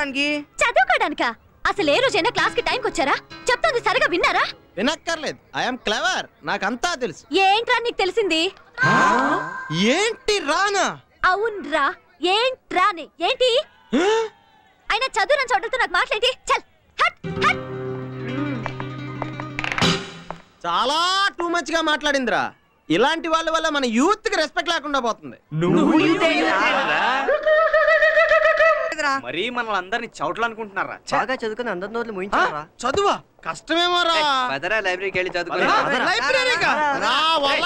చదువుకోవడానికి. చదువుకోవడానికా? అసలు ఏ రోజైనా క్లాస్ కి టైంకి వచ్చారా? చెప్తుంది సరిగా విన్నారా? వినక్కర్లేదు, ఐఎమ్ క్లవర్, నాకంతా తెలుసు. ఏంట్రా నీకు తెలిసింది? ఏంటి రానా? అవునరా, ఏంట్రాని? ఏంటి అయినా చదువురని చోటలతో నాకు మాట్లాడి చల్ హట్ హట్. చాలా టూ మచ్ గా మాట్లాడిందిరా. ఇలాంటి వాళ్ళ వల్ల మన యూత్ కి రెస్పెక్ట్ లేకుండా పోతుంది. మరి మనల్ని అందరినీ చౌట్లు అనుకుంటున్నారా? బాగా చదువుకుని అందరి నోట్లు ముయించారా? చదువా కష్టమేమో రా. పదరా లైబ్రరీకి వెళ్ళి చదువుకుని. లైబ్రరీగా రా వల్ల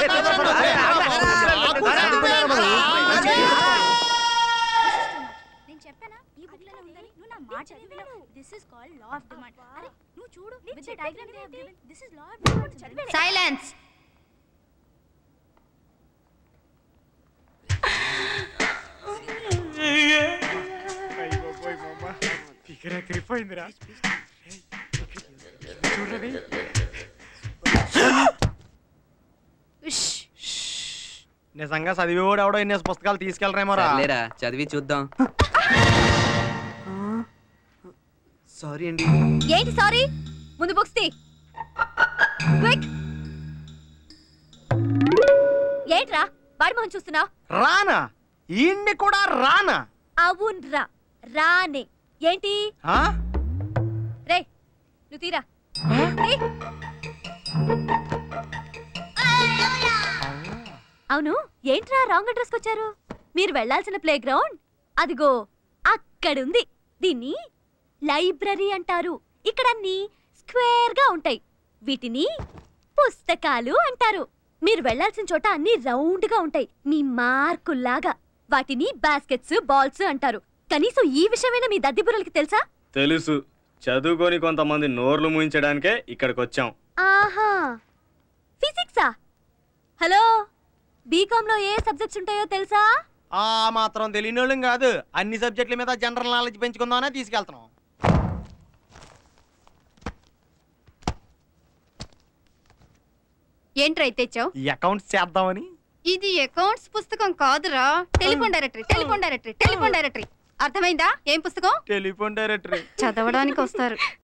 నేను చెప్పానా ఈ బుక్ లోనే ఉందని? నువ్వు నా మాట చదివినావు. This is called law of demand. అరే నువ్వు చూడు, with the diagram they have given. This is law of demand. Silence. నిజంగా చదివేవాడు ఎవడో ఎన్ని పుస్తకాలు తీసుకెళ్ళరేమో రా. చదివి చూద్దాం. సారీ అండి. ఏంటి సారీ? ముందు బుక్స్ తీ. క్విక్. ఏంట్రా వాడి మొహం చూస్తున్నావు? రానా? ఈయన్ని కూడా రానా? అవునరా, రానే. ఏంటి రే నువ్వు తీరా. అవును, ఏంట్రా రాంగ్ అడ్రస్ వచ్చారు? మీరు వెళ్లాల్సిన ప్లే గ్రౌండ్ అదిగో అక్కడుంది. దీన్ని లైబ్రరీ అంటారు. ఇక్కడ అన్ని స్క్వేర్ గా ఉంటాయి. వీటిని పుస్తకాలు అంటారు. మీరు వెళ్లాల్సిన చోట అన్ని రౌండ్ గా ఉంటాయి, మీ మార్కుల్లాగా. వాటిని బాస్కెట్స్, బాల్స్ అంటారు. కనీసం ఈ విషయమైనా మీ దద్దిబుర్రలకి తెలుసా? తెలుసు. చదువుకొని కొంతమంది నోర్లు మూయించడానికే ఇక్కడికి వచ్చాం. ఆహా, ఫిజిక్సా? హలో, బీకామ్ లో ఏ సబ్జెక్ట్స్ ఉంటాయో తెలుసా? ఆ మాత్రం తెలియని వాళ్ళం కాదు. అన్ని సబ్జెక్టుల మీద జనరల్ నాలెడ్జ్ పెంచుకుందామనే తీసుకెళ్తున్నాం. ఏంట్రా తెచ్చావు? అకౌంట్స్ చేద్దామని. ఇది అకౌంట్స్ పుస్తకం కాదురా, telephone directory. Telephone directory, telephone directory. అర్థమైందా? ఏం పుస్తకం? Telephone directory. చదవడానికి వస్తారు.